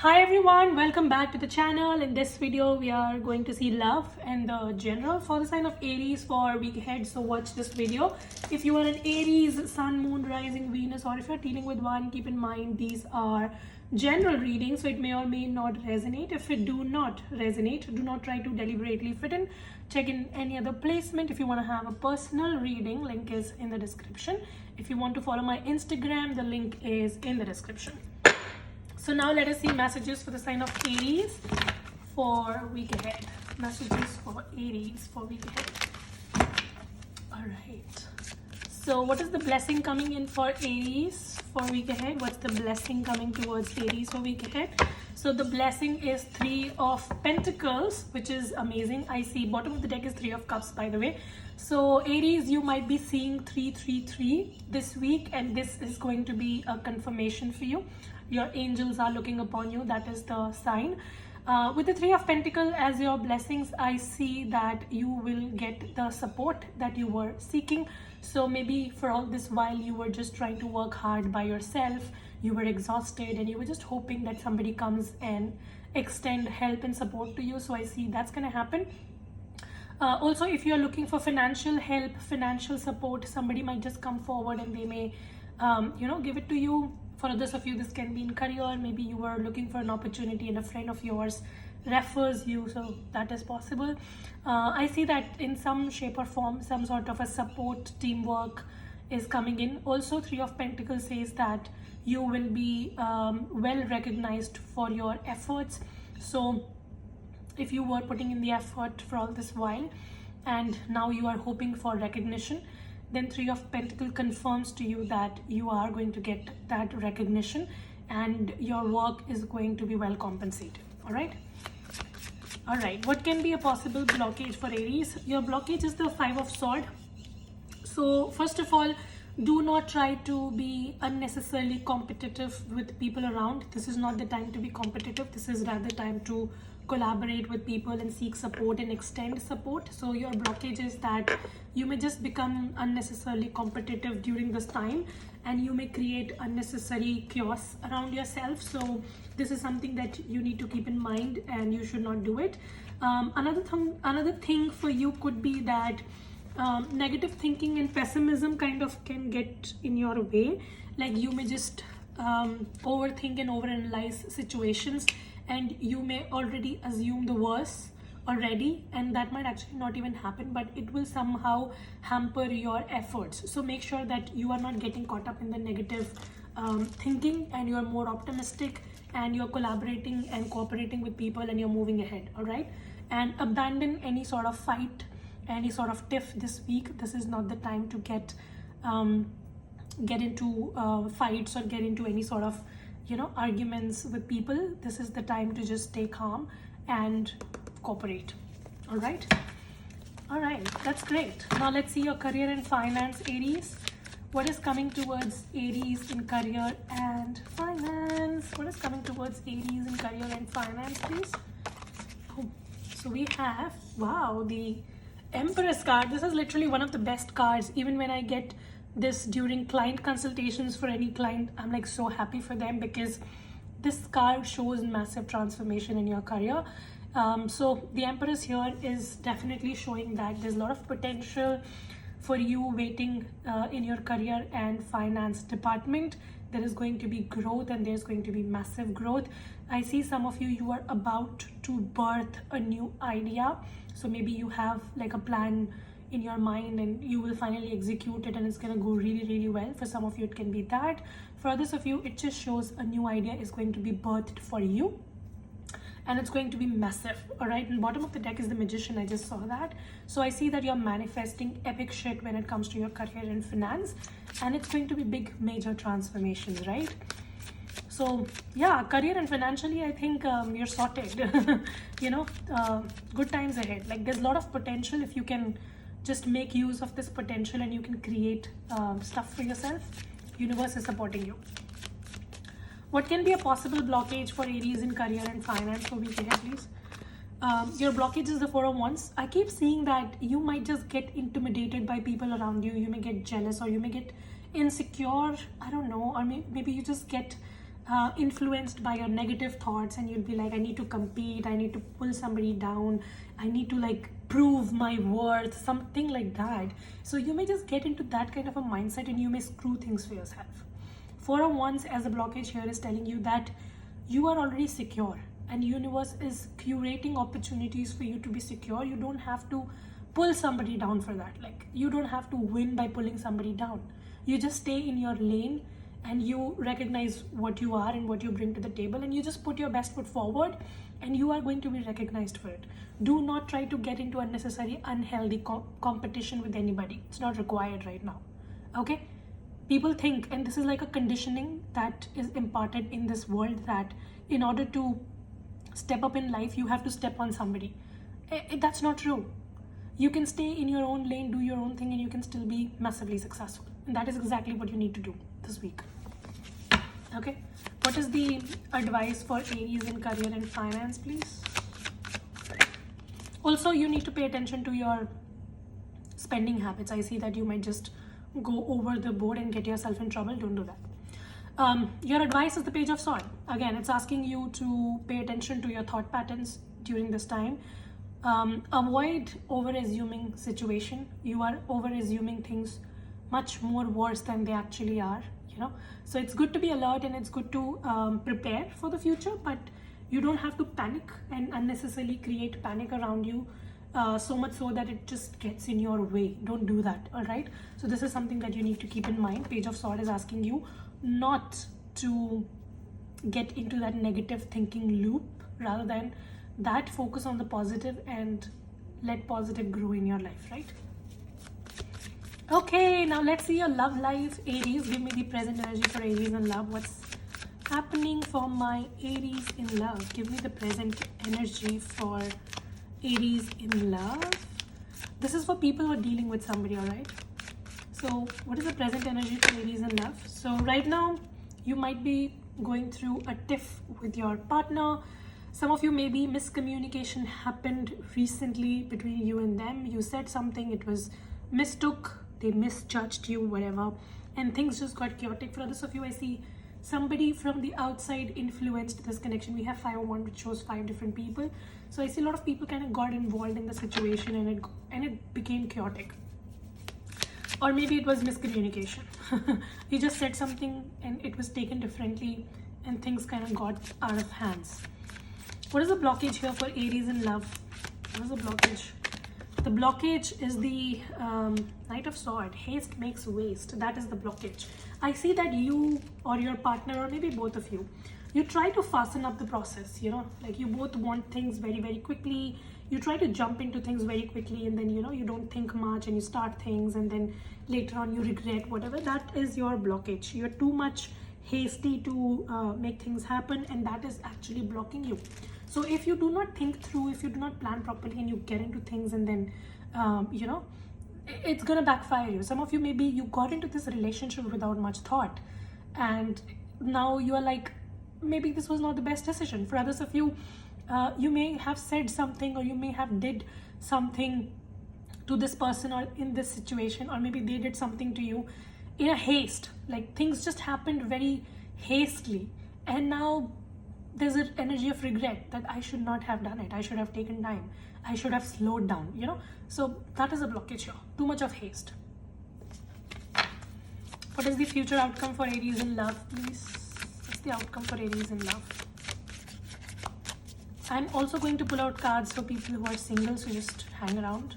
Hi everyone, welcome back to the channel. In this video we are going to see love and the general for the sign of Aries for week ahead. So watch this video. If you are an Aries, Sun, Moon, Rising, Venus, or if you're dealing with one, keep in mind these are general readings, so it may or may not resonate. If it do not resonate, do not try to deliberately fit in. Check in any other placement. If you want to have a personal reading, link is in the description. If you want to follow my Instagram, the link is in the description. So now let us see messages for the sign of Aries for week ahead. Messages for Aries for week ahead. All right. So what is the blessing coming in for Aries for week ahead? What's the blessing coming towards Aries for week ahead? So the blessing is 3 of Pentacles, which is amazing. I see bottom of the deck is 3 of Cups, by the way. So Aries, you might be seeing 333 this week, and this is going to be a confirmation for you. Your angels are looking upon you. That is the sign. With the 3 of Pentacles as your blessings, I see that you will get the support that you were seeking. So maybe for all this while you were just trying to work hard by yourself, you were exhausted and you were just hoping that somebody comes and extend help and support to you. So I see that's going to happen. Also, if you're looking for financial help, financial support, somebody might just come forward and they may give it to you. For others of you, this can be in career. Maybe you were looking for an opportunity and a friend of yours refers you, so that is possible. I see that in some shape or form, some sort of a support, teamwork is coming in. Also, 3 of Pentacles says that you will be well recognized for your efforts. So if you were putting in the effort for all this while and now you are hoping for recognition, then 3 of Pentacles confirms to you that you are going to get that recognition and your work is going to be well compensated. All right. What can be a possible blockage for Aries? Your blockage is the 5 of Swords. So first of all, do not try to be unnecessarily competitive with people around. This is not the time to be competitive. This is rather time to collaborate with people and seek support and extend support. So your blockage is that you may just become unnecessarily competitive during this time and you may create unnecessary chaos around yourself. So this is something that you need to keep in mind and you should not do it. Another thing for you could be that negative thinking and pessimism kind of can get in your way. Like you may just overthink and overanalyze situations and you may already assume the worst already, and that might actually not even happen, but it will somehow hamper your efforts. So make sure that you are not getting caught up in the negative thinking and you're more optimistic and you're collaborating and cooperating with people and you're moving ahead. All right, and abandon any sort of fight, any sort of tiff this week. This is not the time to get into fights or get into any sort of arguments with people. This is the time to just stay calm and cooperate. All right, that's great. Now let's see your career and finance, Aries. What is coming towards Aries in career and finance? What is coming towards Aries in career and finance, please? Oh, so we have, wow, the Empress card. This is literally one of the best cards. Even when I get this during client consultations for any client, I'm like so happy for them because this card shows massive transformation in your career. So the Empress here is definitely showing that there's a lot of potential for you waiting in your career and finance department. There is going to be growth and there's going to be massive growth. I see some of you are about to birth a new idea. So maybe you have like a plan in your mind and you will finally execute it and it's going to go really, really well. For some of you, it can be that. For others of you, it just shows a new idea is going to be birthed for you and it's going to be massive. All right, and bottom of the deck is the Magician. I just saw that. So I see that you're manifesting epic shit when it comes to your career and finance, and it's going to be big major transformations, right? So yeah, career and financially, I think you're sorted. Good times ahead. Like there's a lot of potential if you can just make use of this potential and you can create stuff for yourself. Universe is supporting you. What can be a possible blockage for Aries in career and finance for week ahead, please? Your blockage is the 4 of Wands. I keep seeing that you might just get intimidated by people around you. You may get jealous or you may get insecure. I don't know. Or maybe you just get influenced by your negative thoughts, and you'll be like, I need to compete, I need to pull somebody down, I need to like prove my worth, something like that. So you may just get into that kind of a mindset and you may screw things for yourself. 4 of Wands as a blockage here is telling you that you are already secure, and universe is curating opportunities for you to be secure. You don't have to pull somebody down for that. Like, you don't have to win by pulling somebody down. You just stay in your lane and you recognize what you are and what you bring to the table, and you just put your best foot forward, and you are going to be recognized for it. Do not try to get into unnecessary unhealthy competition with anybody. It's not required right now. Okay, people think, and this is like a conditioning that is imparted in this world, that in order to step up in life you have to step on somebody. That's not true. You can stay in your own lane, do your own thing, and you can still be massively successful. And that is exactly what you need to do this week. Okay, what is the advice for Aries in career and finance, please? Also, you need to pay attention to your spending habits. I see that you might just go over the board and get yourself in trouble. Don't do that. Your advice is the Page of Swords. Again, it's asking you to pay attention to your thought patterns during this time. Avoid over-assuming situation. You are over-assuming things much more worse than they actually are, you know. So it's good to be alert, and it's good to prepare for the future, but you don't have to panic and unnecessarily create panic around you, so much so that it just gets in your way. Don't do that, all right? So this is something that you need to keep in mind. Page of Swords is asking you not to get into that negative thinking loop. Rather than that, focus on the positive and let positive grow in your life, right? Okay, now let's see your love life, Aries. Give me the present energy for Aries in love. What's happening for my Aries in love? Give me the present energy for Aries in love. This is for people who are dealing with somebody, all right? So what is the present energy for Aries in love? So right now, you might be going through a tiff with your partner. Some of you, maybe miscommunication happened recently between you and them. You said something, it was mistook, they misjudged you, whatever, and things just got chaotic. For others of you, I see somebody from the outside influenced this connection. We have 5 of Wands, which shows 5 different people. So I see a lot of people kind of got involved in the situation, and it became chaotic. Or maybe it was miscommunication. You just said something and it was taken differently, and things kind of got out of hands. What is the blockage here for Aries in love? What is the blockage? The blockage is the Knight of Swords. Haste makes waste. That is the blockage. I see that you or your partner, or maybe both of you, you try to fasten up the process, you know, like you both want things very, very quickly. You try to jump into things very quickly, and then, you know, you don't think much and you start things, and then later on you regret whatever. That is your blockage. You're too much hasty to make things happen, and that is actually blocking you. So if you do not think through, if you do not plan properly, and you get into things, and then you know, it's gonna backfire you. Some of you, maybe you got into this relationship without much thought, and now you are like, maybe this was not the best decision. For others of you, you may have said something, or you may have did something to this person or in this situation, or maybe they did something to you in a haste. Like, things just happened very hastily, and now there's an energy of regret that I should not have done it. I should have taken time. I should have slowed down, you know. So that is a blockage here. Too much of haste. What is the future outcome for Aries in love, please? What's the outcome for Aries in love? I'm also going to pull out cards for people who are single, so just hang around.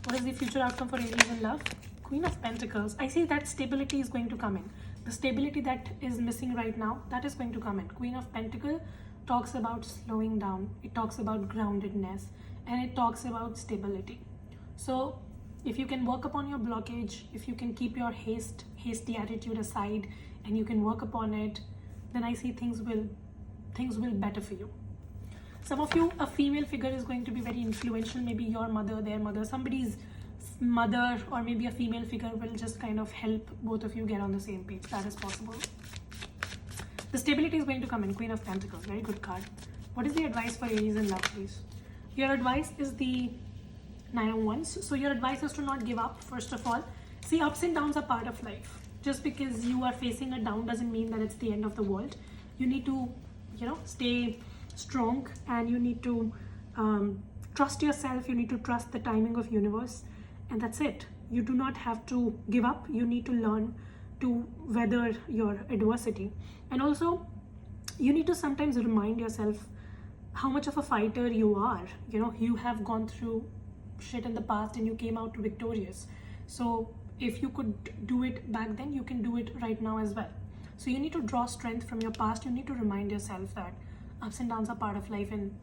What is the future outcome for Aries in love? Queen of Pentacles. I see that stability is going to come in. The stability that is missing right now, that is going to come in. Queen of Pentacles talks about slowing down. It talks about groundedness, and it talks about stability. So if you can work upon your blockage, if you can keep your hasty attitude aside, and you can work upon it, then I see things will better for you. Some of you, a female figure is going to be very influential. Maybe your mother, their mother, somebody's mother, or maybe a female figure will just kind of help both of you get on the same page. That is possible. The stability is going to come in. Queen of Pentacles, very good card. What is the advice for Aries in love, please? Your advice is the 9 of Wands. So your advice is to not give up, first of all. See, ups and downs are part of life. Just because you are facing a down doesn't mean that it's the end of the world. You need to, stay strong, and you need to trust yourself. You need to trust the timing of universe, and that's it. You do not have to give up. You need to learn to weather your adversity. And also, you need to sometimes remind yourself how much of a fighter you are. You have gone through shit in the past and you came out victorious. So if you could do it back then, you can do it right now as well. So you need to draw strength from your past. You need to remind yourself that ups and downs are part of life, and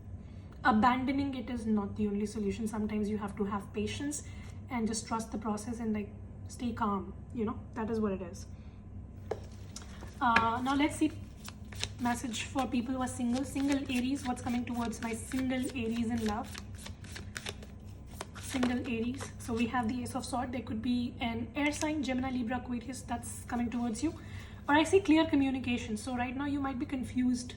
abandoning it is not the only solution. Sometimes you have to have patience and just trust the process and like stay calm. That is what it is. Now let's see message for people who are single Aries. What's coming towards my single Aries in love? Single Aries. So we have the Ace of Swords. There could be an air sign, Gemini, Libra, Aquarius, that's coming towards you. Or I see clear communication. So right now you might be confused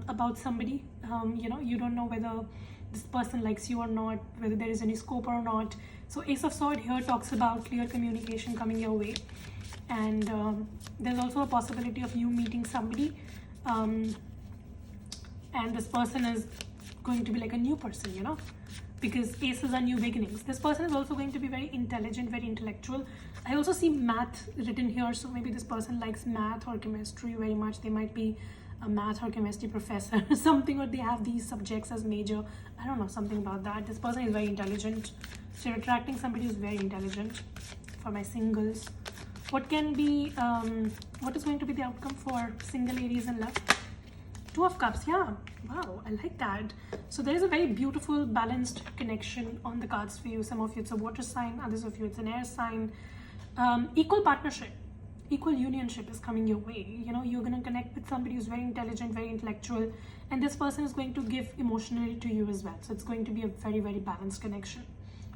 about somebody. You don't know whether this person likes you or not, whether there is any scope or not. So Ace of Swords here talks about clear communication coming your way. And there's also a possibility of you meeting somebody, and this person is going to be like a new person, because aces are new beginnings. This person is also going to be very intelligent, very intellectual. I also see math written here, so maybe this person likes math or chemistry very much. They might be a math or chemistry professor or something, or they have these subjects as major. I don't know, something about that. This person is very intelligent, so you're attracting somebody who's very intelligent. For my singles, what can be what is going to be the outcome for single Aries in love? Two of Cups. Yeah, wow, I like that. So there is a very beautiful balanced connection on the cards for you. Some of you it's a water sign, others of you it's an air sign. Equal partnership, equal unionship is coming your way. You're going to connect with somebody who's very intelligent, very intellectual, and this person is going to give emotionally to you as well. So it's going to be a very, very balanced connection.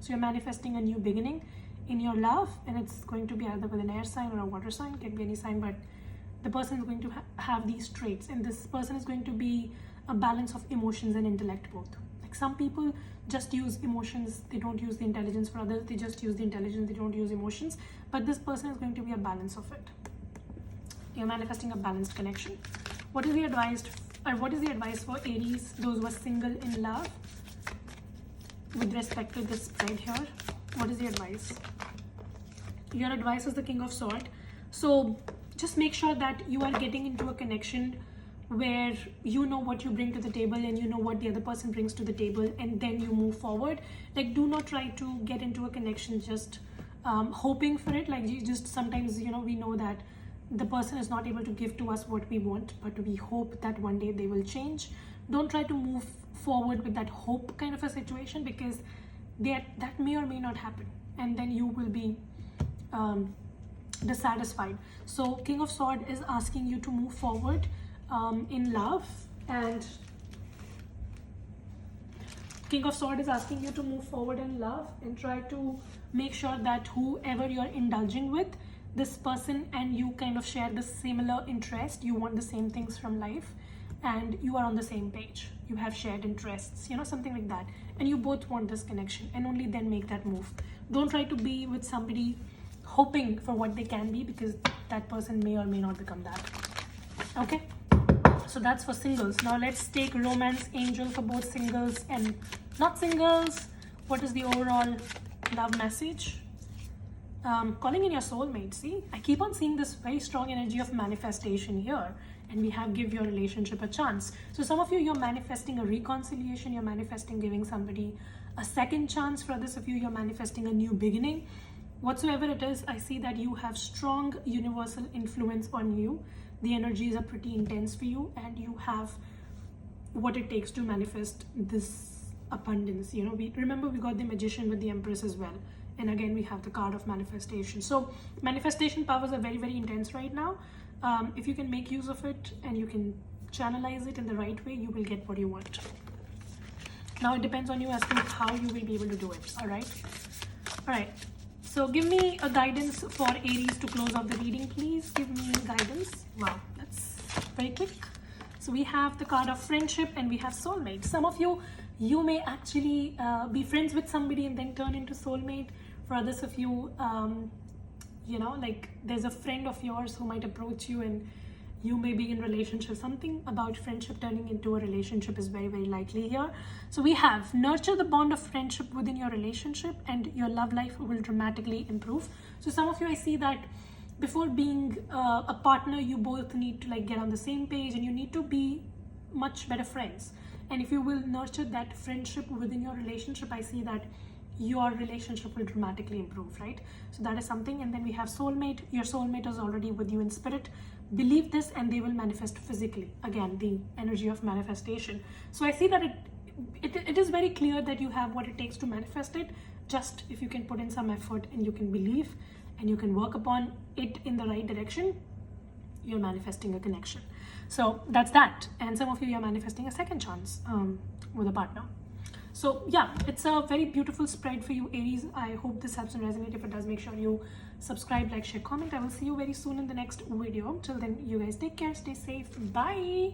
So you're manifesting a new beginning in your love, and it's going to be either with an air sign or a water sign, can be any sign, but the person is going to have these traits, and this person is going to be a balance of emotions and intellect both. Like some people just use emotions, they don't use the intelligence. For others, they just use the intelligence, they don't use emotions, but this person is going to be a balance of it. You're manifesting a balanced connection. What is the advice for Aries, those who are single in love, with respect to this spread here? What is the advice? Your advice is the King of Swords. So just make sure that you are getting into a connection where you know what you bring to the table and you know what the other person brings to the table, and then you move forward. Like, do not try to get into a connection just hoping for it. Like, you just sometimes, we know that the person is not able to give to us what we want, but we hope that one day they will change. Don't try to move forward with that hope kind of a situation, because that may or may not happen, and then you will be dissatisfied. So King of Swords is asking you to move forward in love, and King of Swords is asking you to move forward in love and try to make sure that whoever you're indulging with, this person and you kind of share the similar interest. You want the same things from life, and you are on the same page. You have shared interests, something like that, and you both want this connection, and only then make that move. Don't try to be with somebody hoping for what they can be, because that person may or may not become that. Okay, so that's for singles. Now let's take romance angel for both singles and not singles. What is the overall love message? Calling in your soulmate. See, I keep on seeing this very strong energy of manifestation here, and we have give your relationship a chance. So some of you, you're manifesting a reconciliation, you're manifesting giving somebody a second chance. For others of you, you're manifesting a new beginning. Whatsoever it is, I see that you have strong universal influence on you. The energies are pretty intense for you, and you have what it takes to manifest this abundance. Remember we got the Magician with the Empress as well, and again we have the card of manifestation. So manifestation powers are very, very intense right now. If you can make use of it and you can channelize it in the right way, you will get what you want. Now it depends on you as to how you will be able to do it. All right, so give me a guidance for Aries to close off the reading, please. Give me guidance. Wow, that's very quick. So we have the card of friendship and we have soulmate. Some of you, you may actually be friends with somebody and then turn into soulmate. For others of you, like there's a friend of yours who might approach you, and you may be in relationship. Something about friendship turning into a relationship is very, very likely here. So we have nurture the bond of friendship within your relationship, and your love life will dramatically improve. So some of you, I see that before being a partner, you both need to like get on the same page, and you need to be much better friends. And if you will nurture that friendship within your relationship, I see that your relationship will dramatically improve, right? So that is something. And then we have soulmate. Your soulmate is already with you in spirit. Believe this and they will manifest physically. Again, the energy of manifestation. So I see that it is very clear that you have what it takes to manifest it. Just if you can put in some effort and you can believe and you can work upon it in the right direction, you're manifesting a connection. So that's that. And some of you are manifesting a second chance with a partner. So yeah, it's a very beautiful spread for you, Aries. I hope this helps and resonate. If it does, make sure you subscribe, like, share, comment. I will see you very soon in the next video. Till then, you guys take care, stay safe, bye.